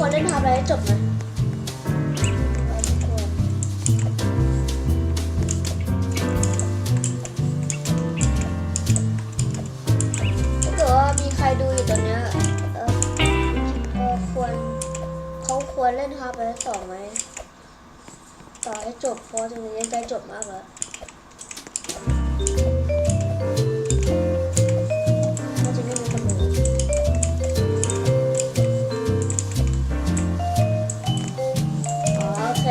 ควรเล่นทำอะไรให้จบนะถ้าเกิดว่ามีใครดูอยู่ตอนเนี้ยควรเล่นฮาร์ปไปต่อไหมต่อให้จบเพราะตรงนี้ใกล้จบมากแล้วน่าจะไม่มีคนดูโอเค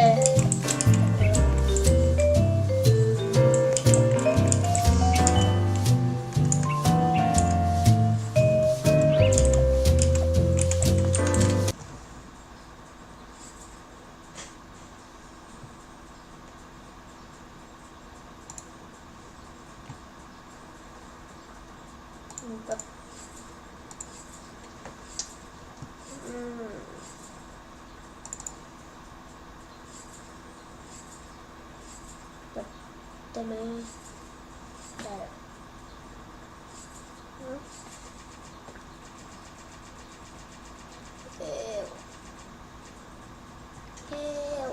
แบบได้ไหมได้เฮล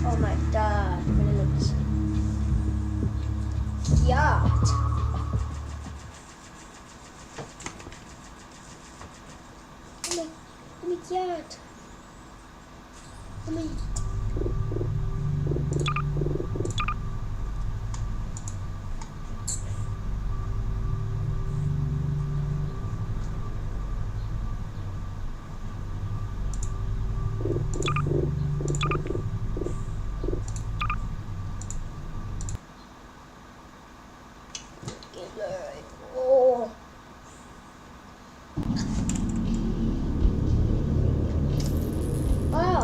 Oh my god, really look this. Yacht. Oh my yacht. Oh my. Wow.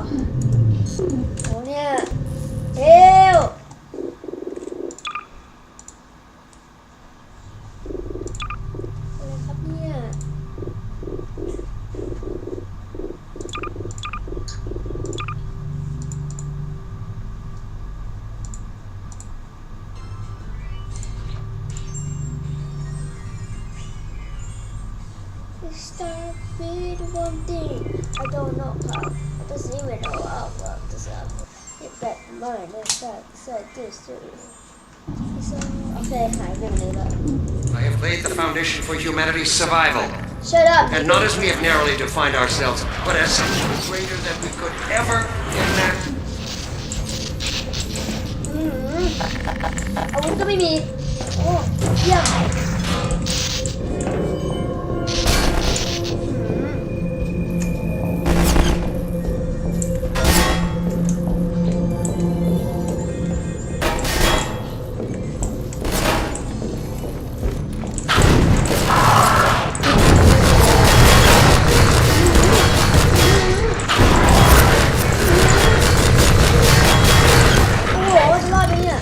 Oh yeah. Help.อะไรครับเนี่ยStart with one thing. I don't know how. I doesn't even know how work this up. Get back mine. Let's start this too. Okay, hi, I have laid the foundation for humanity's survival. Shut up. And not as we have narrowly defined ourselves, but as something greater than we could ever enact. อาวุธก็ไม่มีโอ้เยี่ยมโอ้โหจะรอดไหมเนี่ย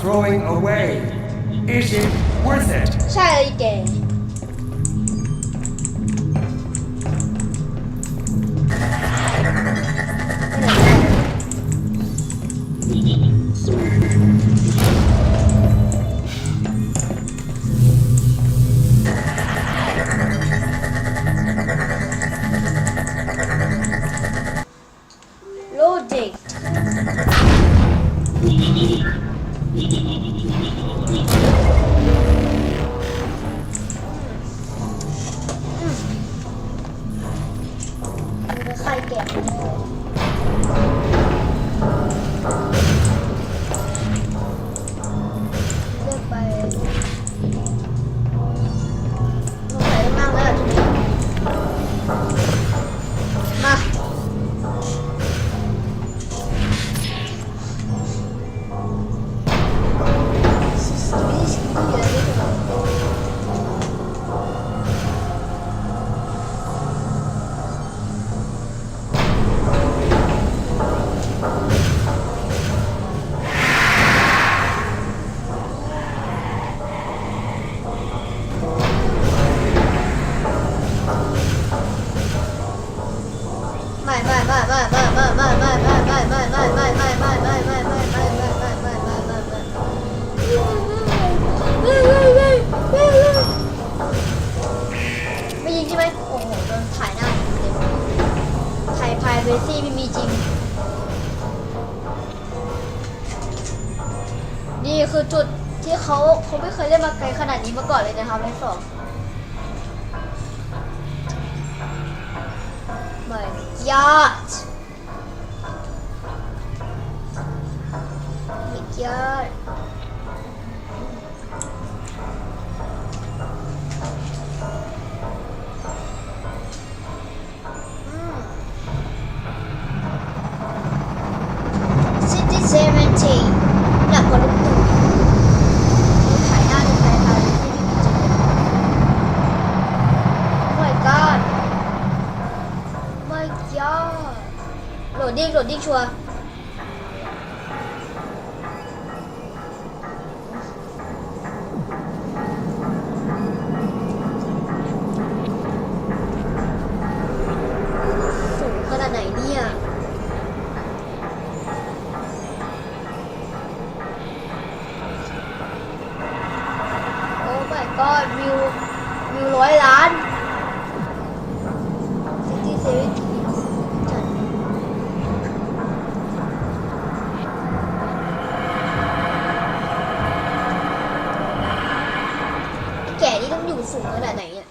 throwing away. Is it worth it? ใช่เลยแกโลจิกใครแกะเลือกไปลงไหนบ้างแล้วทีนี้มาไม่ยิงใช่ไหมโอ้โหโดนถ่ายหน้าเต็มไทยพายเวซี่ไม่มีจริงนี่คือจุดที่เขาไม่เคยเล่นมาไกลขนาดนี้มาก่อนเลยนะครับทั้งสองไม่ยอดไม่ยอดหนักกว่าลูกตู่ถ่ายหน้าในไทยพายที่ไม่มีจริงโอ้ my god ไม่ยอดโหลดดิ้งชัวร์สูงขนาดไหนเนี่ยก็วิว100 ล้านซิตี้เซเว่นทีจัดแก่นี่ต้องอยู่สูงขนาดไหนอ่ะ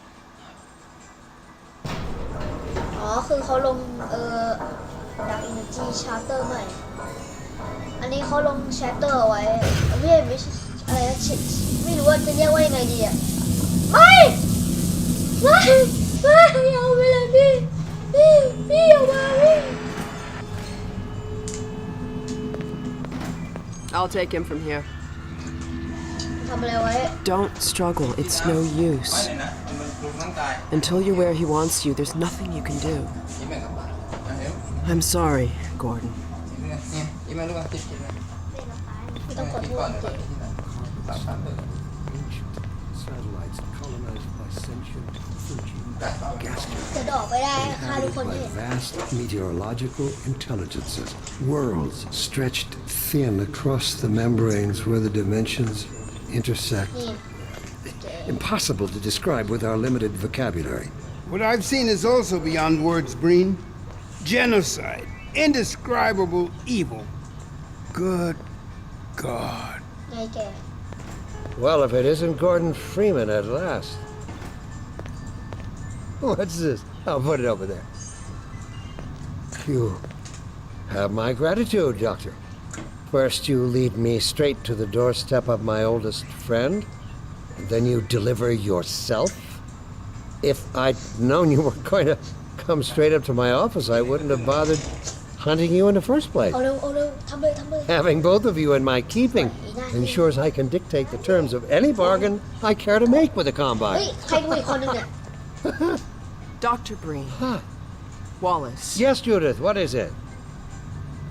อ๋อคือเขาลงดักอินเนอร์จีชาร์เตอร์ใหม่อันนี้เขาลงชาร์เตอร์เอาไว้ไม่ใช่อะไรนะไม่รู้ว่าจะเรียกว่ายังไงดีอ่ะไม่เอาไปเลยพี่เอามาพี่ I'll take him from here. ทำอะไรไว้ Don't struggle. It's no use. Until you're where he wants you, there's nothing you can do. I'm sorry, Gordon. ไม่ต้องขอโทษเก๋ Satellites colonized by sentient Fuji gas จะดอกไปได้ค่ะทุกคน by ที่เห็น vast meteorological intelligences. Worlds stretched thin across the membranes where the dimensions intersect. นี่ Impossible to describe with our limited vocabulary. What I've seen is also beyond words, Breen. Genocide. Indescribable evil. Good God. ไงแก Well, if it isn't Gordon Freeman at last. What's this? I'll put it over there. You have my gratitude, Doctor. First you lead me straight to the doorstep of my oldest friend, and then you deliver yourself? If I'd known you were going to come straight up to my office, I wouldn't have bothered hunting you in the first place. เอาเร็วทำเลย Having both of you in my keeping ensures I can dictate the terms of any bargain I care to make with the เฮ้ย Combine. ใครดูอีกคนนึงเนี่ย Dr. Breen. Huh. Wallace. Yes, Judith, what is it?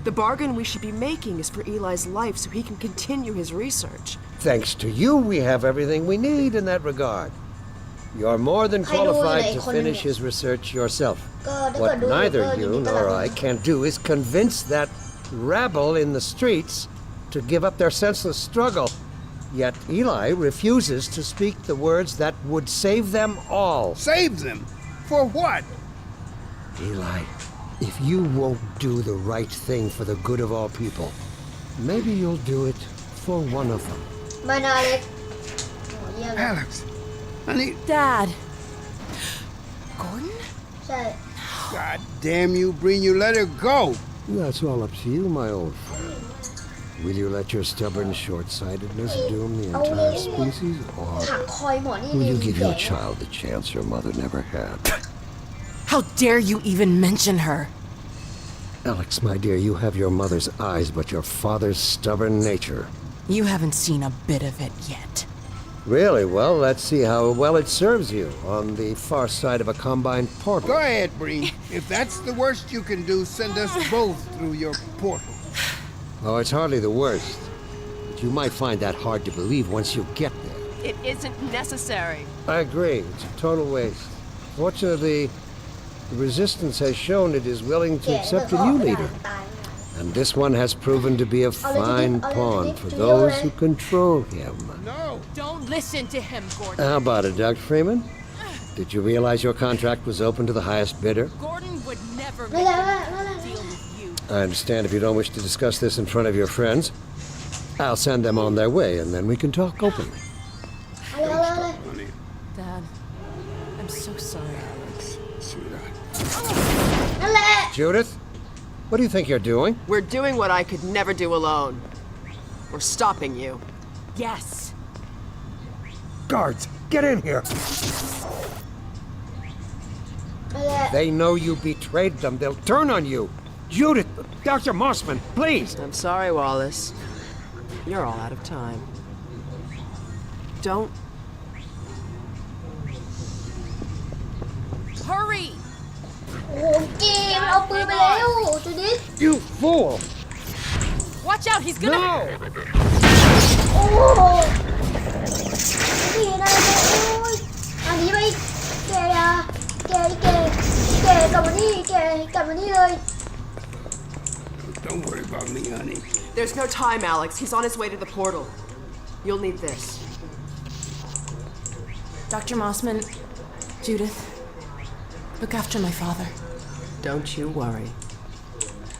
The bargain we should be making is for Eli's life so he can continue his research. Thanks to you, we have everything we need in that regard. You're more than qualified to finish his research yourself. What neither you nor I can do is convince that rabble in the streets to give up their senseless struggle. Yet Eli refuses to speak the words that would save them all. Save them? For what? Eli, if you won't do the right thing for the good of all people, maybe you'll do it for one of them. ไม่น่าเล็กโอ้เยี่ยมเลย Alex, honey, Dad. Gordon? ใช่ God damn you, Breen, you let her go. That's all up to you, my old friend. Will you let your stubborn short-sightedness doom the entire species, or หักคอยหมอนี่ will you give แก่ your child the chance your mother never had? How dare you even mention her? Alex, my dear, you have your mother's eyes, but your father's stubborn nature. You haven't seen a bit of it yet. Really? Well, let's see how well it serves you on the far side of a combined portal. Go ahead, Breen. If that's the worst you can do, send us both through your portal. Oh, it's hardly the worst. But you might find that hard to believe once you get there. It isn't necessary. I agree. It's a total waste. Fortunately, the Resistance has shown it is willing to แก่ accept ก็ a ออก new ไม่ได้ leader. ตาย And this one has proven to be a fine pawn for those who control him. No. Don't listen to him, Gordon. How about it, Dr. Freeman? Did you realize your contract was open to the highest bidder? Gordon would never ไม่ make ได้ a ไม่ได้ deal with you. I understand if you don't wish to discuss this in front of your friends. I'll send them on their way, and then we can talk openly. เอาเลย Honey, Dad, I'm so sorry. sweetheart. นั่นแหละ Judith, what do you think you're doing? We're doing what I could never do alone. We're stopping you. Yes. Guards, get in here! นั่นแหละ They know you betrayed them. They'll turn on you. Judith, Dr. Mossman, please. I'm sorry, Wallace. You're all out of time. Don't. Hurry! โอ้โหเกมเอาปืนไปแล้วจูดิส You fool! Watch out, he's gonna... No! โอ้โหนี่นายโอ้ยอันนี้ไปแกยาแกกลับมานี่แกกลับมานี่เลย Don't worry about me, honey. There's no time, Alex. He's on his way to the portal. You'll need this. Dr. Mossman, Judith, look after my father. Don't you worry.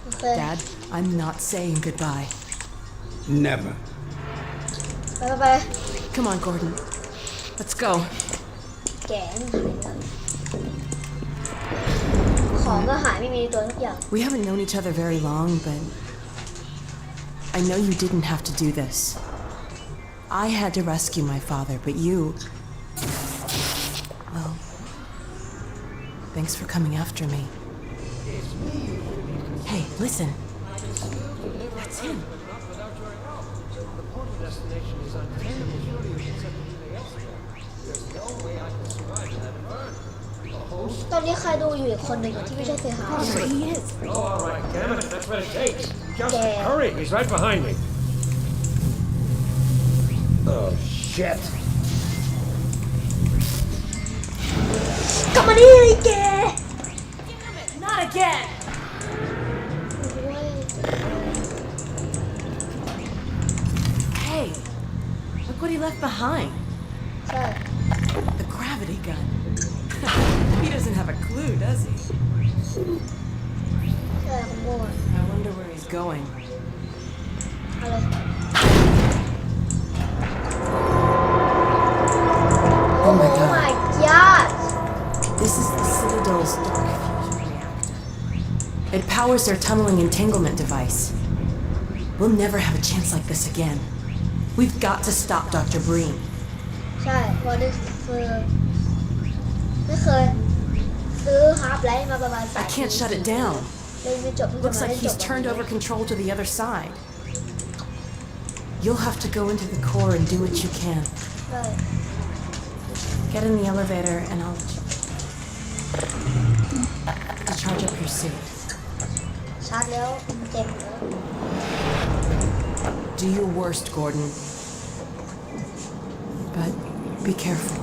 โอเค Dad, I'm not saying goodbye. Never. ไป Come on, Gordon. Let's go. แกมันหายไปของก็หายไม่มีในตัวทุกอย่าง We haven't known each other very long, but I know you didn't have to do this. I had to rescue my father, but you... Well, thanks for coming after me. Hey, listen. That's him. ตอนนี้ใครดูอยู่อีกคนหนึ่งที่ไม่ใช่เซฮา There he is. All right, damn it. That's what it takes. Just Yeah. hurry. He's right behind me. Oh, shit. กลับมานี่เลยแก Not again! โอ้ย Hey, look what he left behind. ใช่ The gravity gun. He doesn't have a clue, does he? ใช่ขโมย I wonder where he's going. อะไร Oh my โอ้ god. my god This is the Citadel's dark fusion reactor. It powers their tunneling entanglement device. We'll never have a chance like this again. We've got to stop Dr. Breen. ใช่เพราะนี่คือไม่เคยซื้อฮาร์ปไลท์มาประมาณ I can't shut it down. เลยไม่จบ Looks like he's turned over control to the other side. You'll have to go into the core and do what you can. ใช่ Get in the elevator and I'll to charge up your suit. ช าร์จแล้วเต็มแล้ว Do your worst, Gordon. But be careful.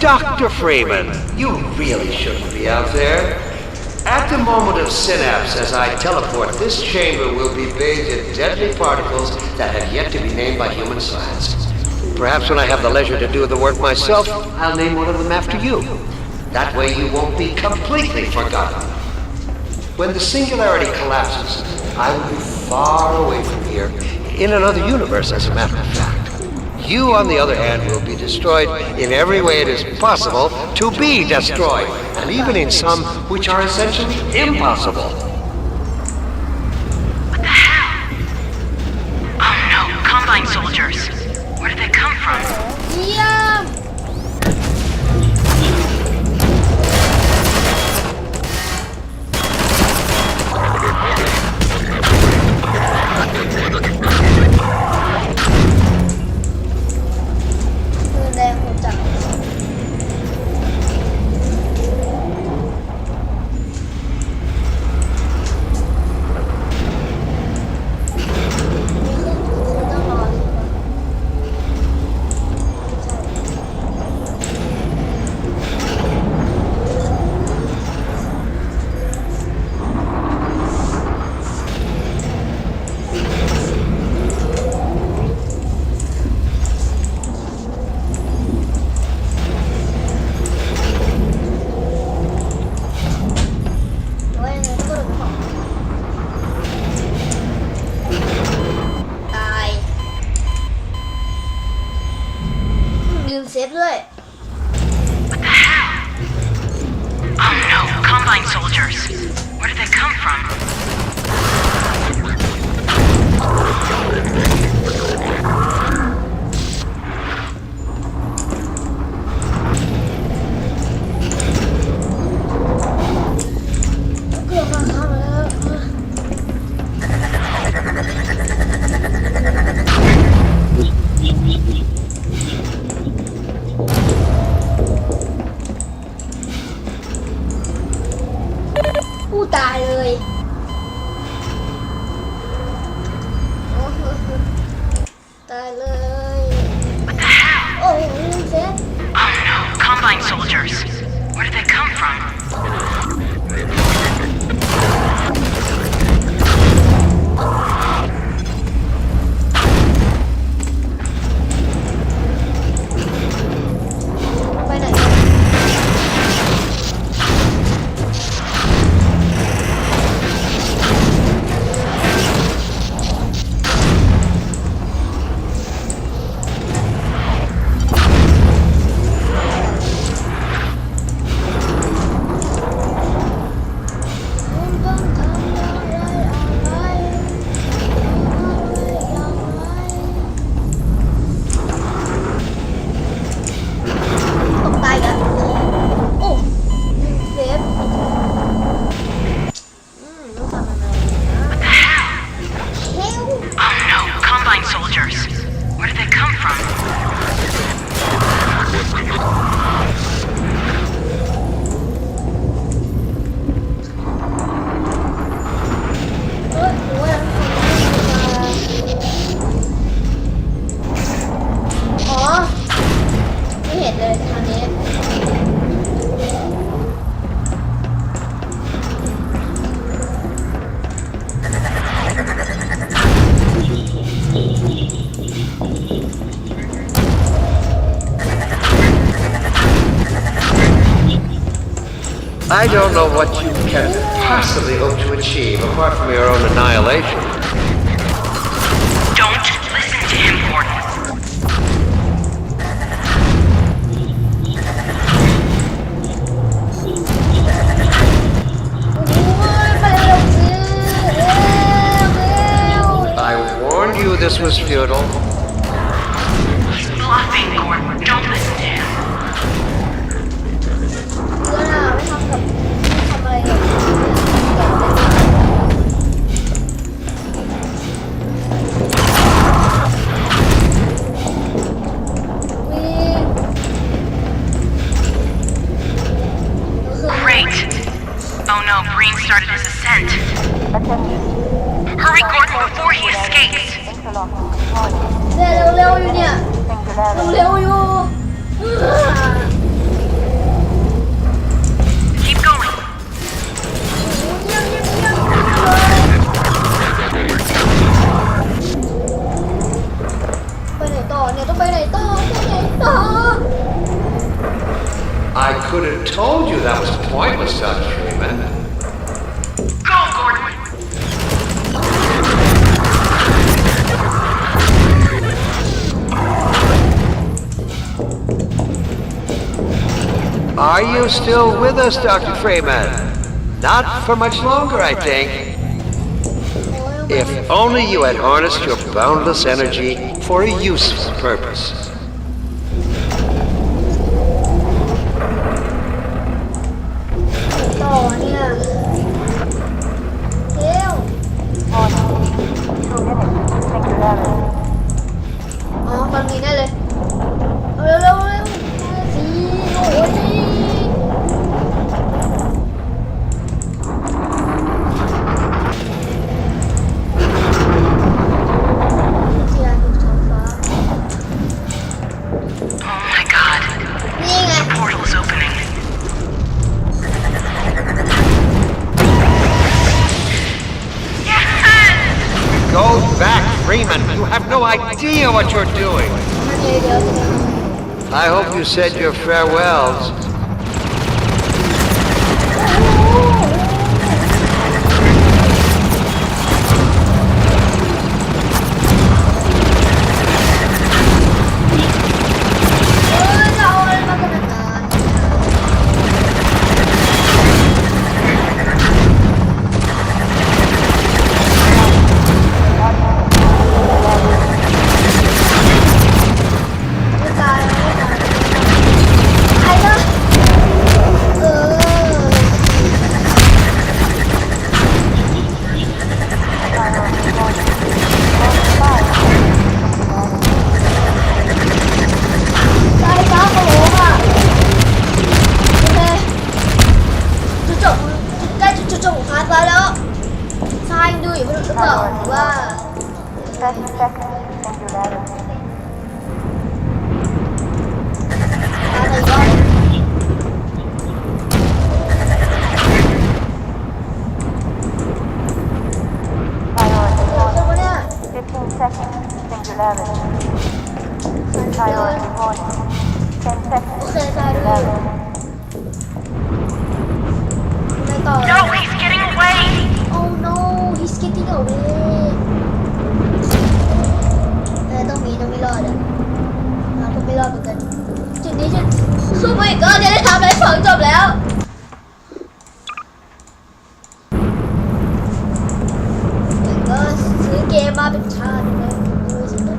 Dr. Freeman, you really shouldn't be out there. At the moment of synapse, as I teleport, this chamber will be bathed in deadly particles that have yet to be named by human science. Perhaps when I have the leisure to do the work myself, I'll name one of them after you. That way you won't be completely forgotten. When the singularity collapses, I will be far away from here, in another universe, as a matter of fact. You, on the other hand, will be destroyed in every way it is possible to be destroyed, and even in some which are essentially impossible. What the hell? Oh no, Combine soldiers. Where did they come from? Yeah. What the hell? Oh no, Combine soldiers. Where did they come from? Soldiers. Where did they come from? I don't know what you can possibly hope to achieve apart from your own annihilation. Don't listen to him, Gordon. I warned you this was futile. He's bluffing, Gordon. Don't listen to him. Wait. Oh no, Green started his ascent. Hurry, Gordon, before he escapes. เร็วอยู่เนี่ยเร็วอยู่ Keep going. ไปไหนต่อเนี่ยต้องไปไหนต่อ I could have told you that was pointless, Dr. Freeman. Go, Gordon. Are you still with us, Dr. Freeman? Not for much longer, I think. If only you had harnessed your boundless energy for a useful purpose. ต่อเนี่ยเร็วอ๋อฝั่งนี้ได้เลยเร็วสีโอ้ยที่ร้านดูท้องฟ้า Oh my god. นี่ไง Portal is opening. Go back, Freeman. You have no idea what you're doing. มันเดี๋ยว I hope you said your farewells. No, he's getting away. Oh no, he's getting away. ต้องมีรอดอ่ะผมไม่รอดเหมือนกันจุดนี้จุดสู้ไปอีกก็จะได้ทำอะไรฝังจบแล้วก็ซื้อเกมมาเป็นชาติเลยดูสิครับ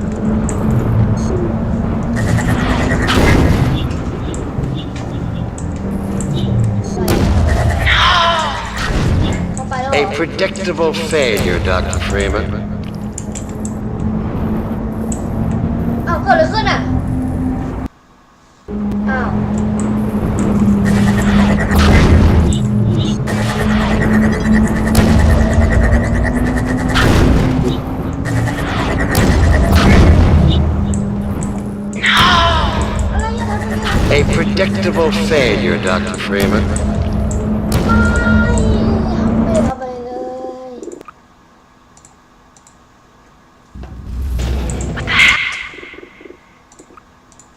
A predictable failure, Dr. Freeman. อ้าวเกิดอะไรขึ้นอ่ะอ้าว A predictable failure, Dr. Freeman. ไม่ทำอะไรเลย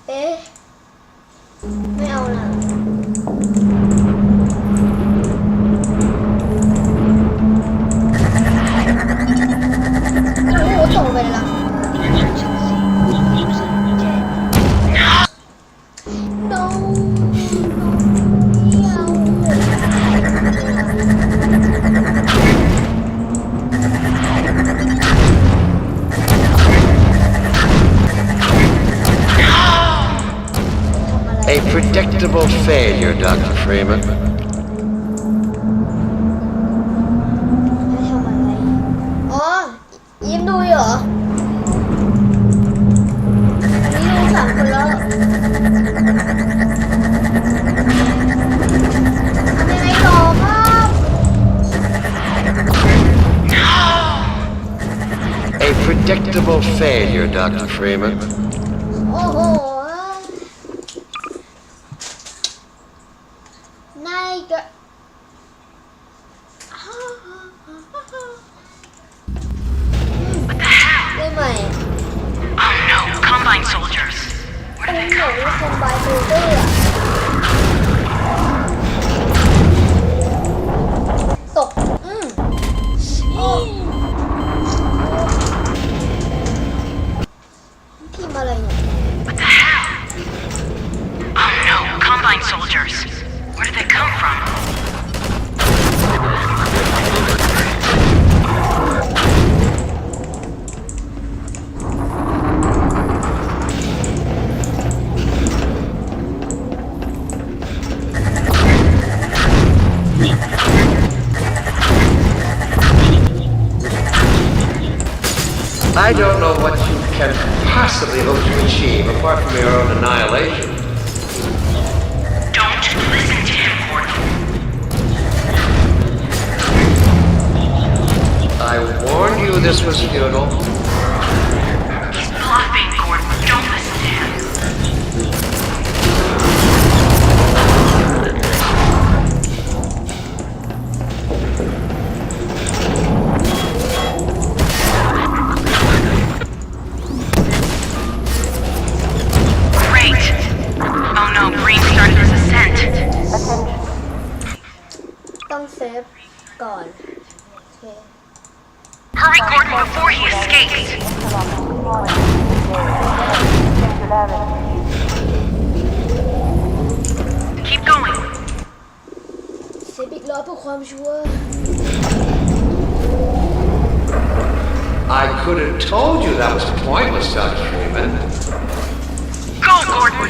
เอ๊ะไม่เอาล่ะโอ้โหตกไปเลยล่ะ No A predictable failure, Dr. Freeman. ไม่ทำอะไรอ๋อยิ้มดูเหรออันนี้ดู3 คนแล้วทำยังไง predictable failure, Dr. Freeman. โอ้โหนายก็ได้ไหม Oh no, Combine soldiers. โอ้โหคอมไบโซเดอร์ตกโอ้พิมพ์อะไรเนี่ย What the hell? Oh no, Combine soldiers. Where did they come from? I don't know what you can possibly hope to achieve apart from your own annihilation. Don't listen to him, Gordon. I warned you this was futile. He's bluffing, Gordon. Don't listen to him. Great. Oh no, Green started his ascent. ต้องเซฟก่อนโอเค Hurry, Gordon, before he escapes. Keep going. เซฟอีกรอบเพื่อความชัวร์ I could have told you that was pointless, Dr. Freeman. Go, Gordon.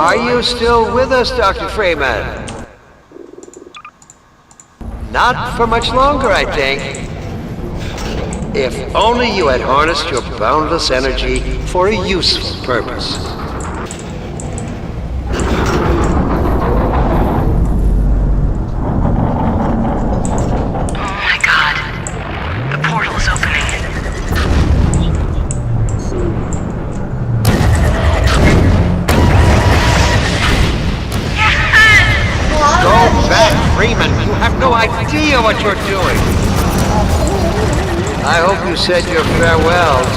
Are you still with us, Dr. Freeman? Not for much longer, I think. If only you had harnessed your boundless energy for a useful purpose. Oh my god. The portal is opening. Go back, Freeman. You have no idea what you're doing. I hope you said your farewells.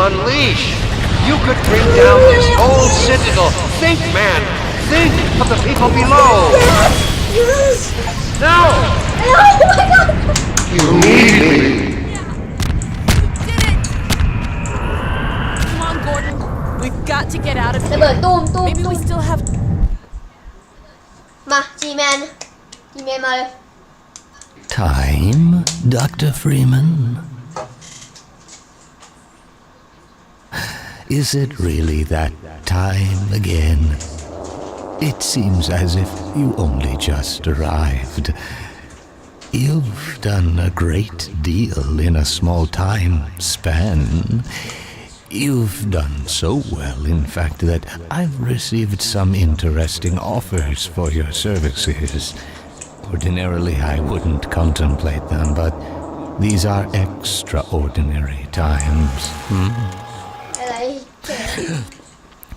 Unleash. You could bring down this whole citadel. Think, man. Think of the people below. Yes! No! Oh my god! You need me. Come on, Gordon. We've got to get out of ระเบิด here. ตูมตูม Maybe ตู we ม still have. มาจีแมนมาเลย Time, Dr. Freeman? Is it really that time again? It seems as if you only just arrived. You've done a great deal in a small time span. You've done so well, in fact, that I've received some interesting offers for your services. Ordinarily, I wouldn't contemplate them, but these are extraordinary times.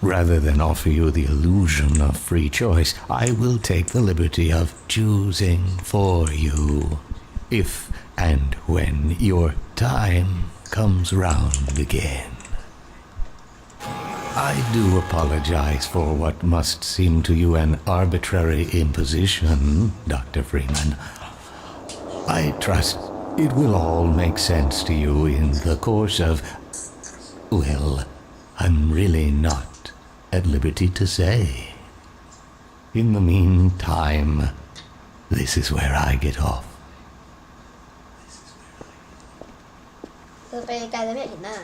Rather than offer you the illusion of free choice, I will take the liberty of choosing for you, if and when your time comes round again. I do apologize for what must seem to you an arbitrary imposition, Dr. Freeman. I trust it will all make sense to you in the course of... Well, I'm really not at liberty to say. In the meantime, this is where I get off. ไปไกลแล้วไม่อยากเห็นหน้า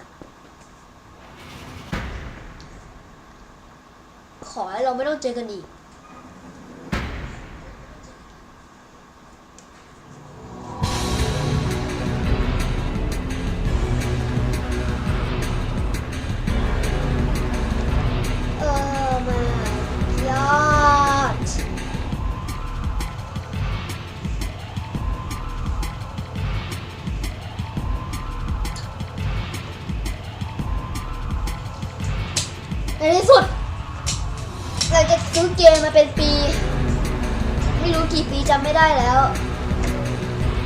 ขอให้เราไม่ต้องเจอกันอีกในที่สุดเราจะซื้อเกมมาเป็นปีไม่รู้กี่ปีจำไม่ได้แล้ว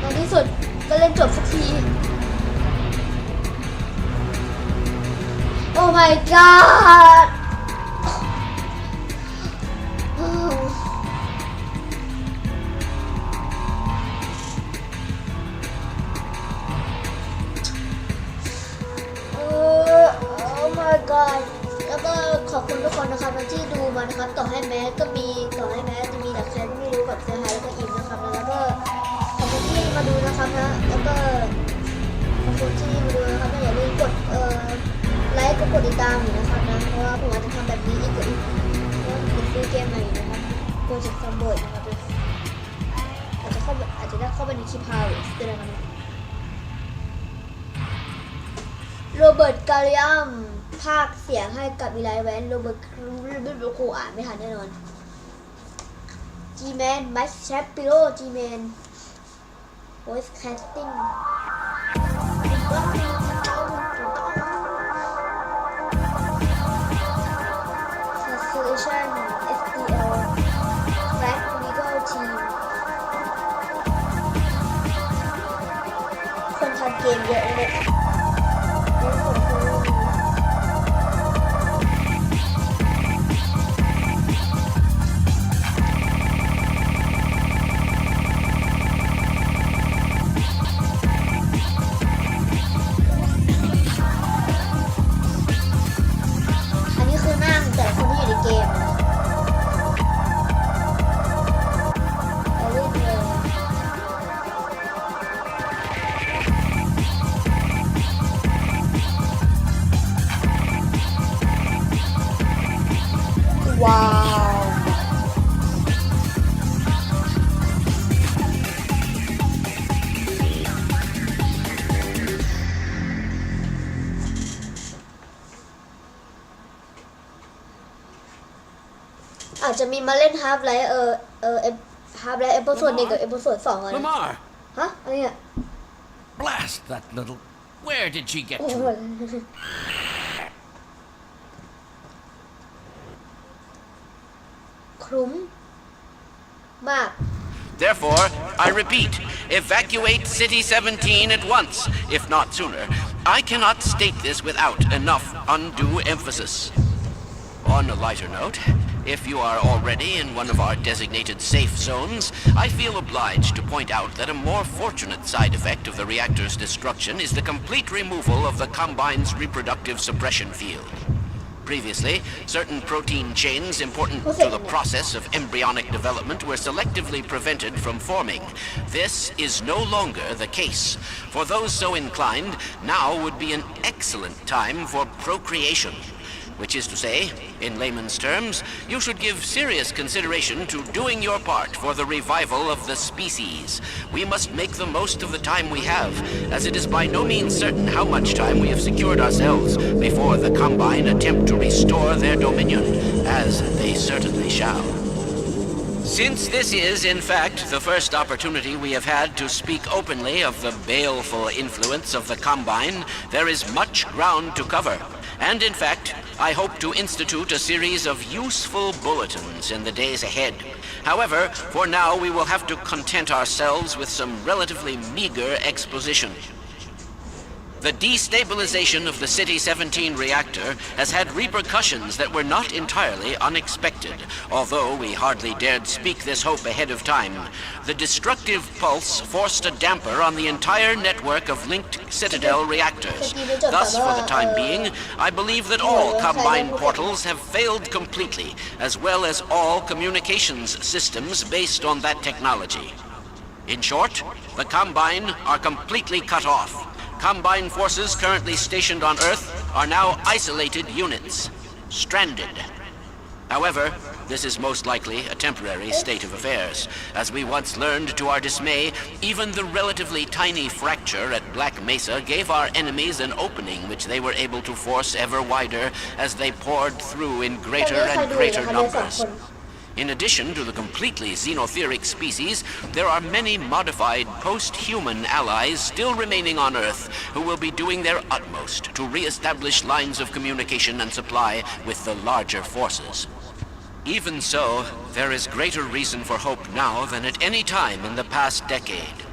ในที่สุดก็เล่นจบสักทีโอ้ my god โอ้ my godแล้วก็ขอบคุณทุกคนนะครับที่ดูมานะครับต่อให้แม้จะมีแต่ใครก็ไม่รู้กับเซฮายแล้วก็อิ่มนะครับแล้วก็ขอบคุณที่มาดูนะครับนะแล้วก็ขอบคุณที่มาดูนะครับอย่าลืมกดไลค์กดติดตามอยู่นะครับนะเพราะว่าผมอาจจะทำแบบนี้อีกเพราะว่าผมซื้อเกมใหม่นะครับโปรเจกต์ซัมเบอร์นะครับอาจจะได้เข้าไปในคลิปพาวส์ด้วยนะครับโรเบิร์ตกาเลียมภาคเสียงให้กับวิไลแวนโรเบิร์ตครูอ่านไม่ทันแน่นอนจีแมนไมค์แชปปิโรจีแมน voice casting translation SDL Flat Legal Team คนทำเกมเยอะเลยว้าวอาจจะมีมาเล่นฮาร์ฟไลท์ฮาร์ฟไลท์เอพิโซด1กับเอพิโซด2เลย Lamar! ฮะอะไรเนี่ย Blast that little... Where did she get to? คลุ้มมาก Therefore, I repeat, evacuate City 17 at once, if not sooner. I cannot state this without enough undue emphasis. On a lighter note, if you are already in one of our designated safe zones, I feel obliged to point out that a more fortunate side effect of the reactor's destruction is the complete removal of the Combine's reproductive suppression field. Previously, certain protein chains important to the process of embryonic development were selectively prevented from forming. This is no longer the case. For those so inclined, now would be an excellent time for procreation. Which is to say, in layman's terms, you should give serious consideration to doing your part for the revival of the species. We must make the most of the time we have, as it is by no means certain how much time we have secured ourselves before the Combine attempt to restore their dominion, as they certainly shall. Since this is, in fact, the first opportunity we have had to speak openly of the baleful influence of the Combine, there is much ground to cover. And in fact, I hope to institute a series of useful bulletins in the days ahead. However, for now we will have to content ourselves with some relatively meager exposition. The destabilization of the City 17 reactor has had repercussions that were not entirely unexpected. Although we hardly dared speak this hope ahead of time, the destructive pulse forced a damper on the entire network of linked Citadel reactors. Thus, for the time being, I believe that all Combine portals have failed completely, as well as all communications systems based on that technology. In short, the Combine are completely cut off. Combine forces currently stationed on Earth are now isolated units, stranded. However, this is most likely a temporary state of affairs. As we once learned to our dismay, even the relatively tiny fracture at Black Mesa gave our enemies an opening which they were able to force ever wider as they poured through in greater and greater numbers. In addition to the completely xenotheric species, there are many modified post-human allies still remaining on Earth who will be doing their utmost to re-establish lines of communication and supply with the larger forces. Even so, there is greater reason for hope now than at any time in the past decade.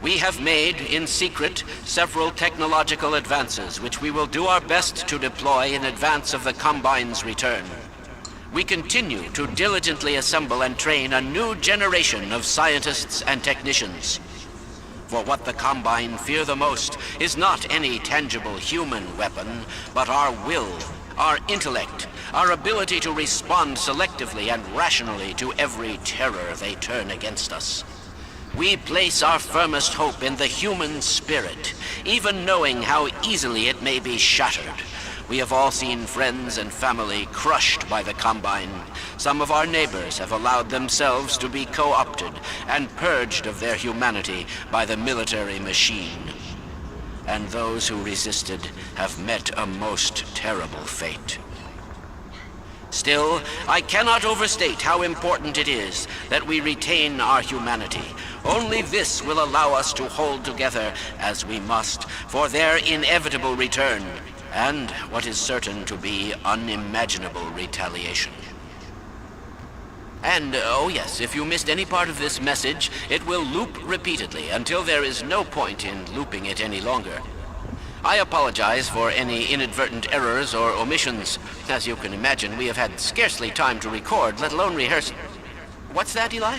We have made, in secret, several technological advances which we will do our best to deploy in advance of the Combine's return. We continue to diligently assemble and train a new generation of scientists and technicians. For what the Combine fear the most is not any tangible human weapon, but our will, our intellect, our ability to respond selectively and rationally to every terror they turn against us. We place our firmest hope in the human spirit, even knowing how easily it may be shattered. We have all seen friends and family crushed by the Combine. Some of our neighbors have allowed themselves to be co-opted and purged of their humanity by the military machine. And those who resisted have met a most terrible fate. Still, I cannot overstate how important it is that we retain our humanity. Only this will allow us to hold together, as we must, for their inevitable return, and what is certain to be unimaginable retaliation. And, oh yes, if you missed any part of this message, it will loop repeatedly until there is no point in looping it any longer. I apologize for any inadvertent errors or omissions. As you can imagine, we have had scarcely time to record, let alone rehearse. What's that, Eli?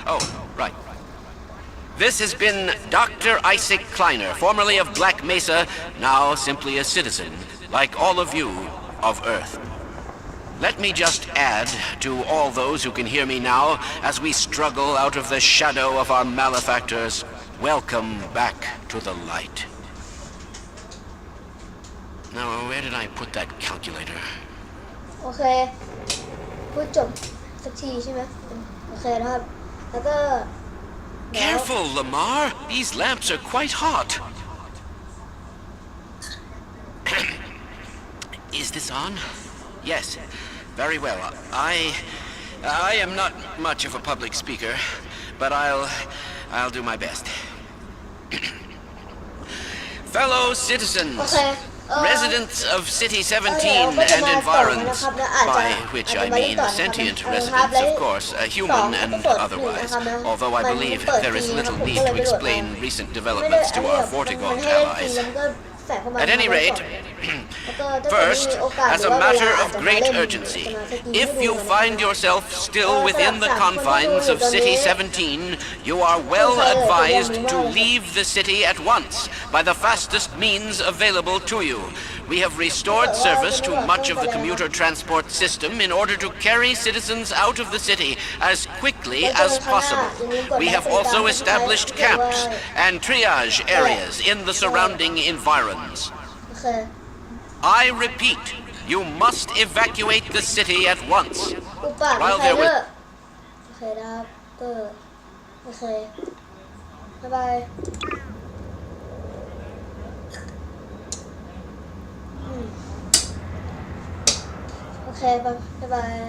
Oh, right. This has been Dr. Isaac Kleiner, formerly of Black Mesa, now simply a citizen, like all of you, of Earth. Let me just add to all those who can hear me now, as we struggle out of the shadow of our malefactors, welcome back to the light. Now, where did I put that calculator? โอเคพูดจบสักทีใช่ไหมโอเคนะครับ แล้วก็ Careful, Lamar. These lamps are quite hot. Is this on? Yes. Very well. I am not much of a public speaker, but I'll do my best. Fellow citizens. Okay. Residents of City 17 and environs, by which I mean sentient residents, of course, human and otherwise, although I believe there is little need to explain recent developments to our Vortigaunt allies. At any rate, first, as a matter of great urgency, if you find yourself still within the confines of City 17, you are well advised to leave the city at once by the fastest means available to you. We have restored service to much of the commuter transport system in order to carry citizens out of the city as quickly as possible. We have also established camps and triage areas in the surrounding environs. I repeat, you must evacuate the city at once. While there was... โอเคนะครับโอเคบ๊ายบายโอเคบ๊ายบาย